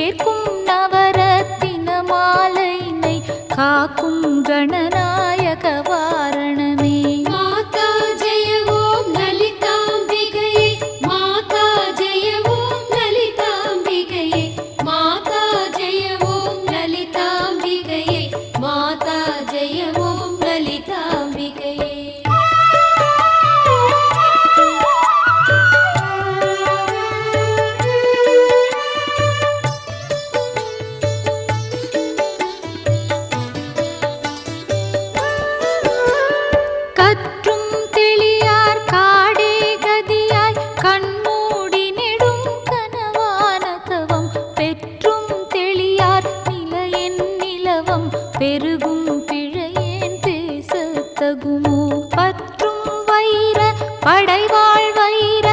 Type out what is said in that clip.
சேர்க்கும் நவரத்தின மாலையினை காக்கும் கணநாயக வாரணமே. மாதா ஜெய ஓம் லலிதாம்பிகையே, மாதா ஜெய ஓம் லலிதாம்பிகையே, மாதா ஜெய ஓம் லலிதாம்பிகையே, மாதா ஜெய ஓம் லலிதாம்பிகையே. கற்றும் தெளியார் காடே கதியாய் கண்மூடி நெடும் கனவான தவம் பெற்றும் தெளியார் நிலையென் நிலவம் பெருகும் பிழையேன் பேசத்தகுமோ. பற்றும் வைர படைவா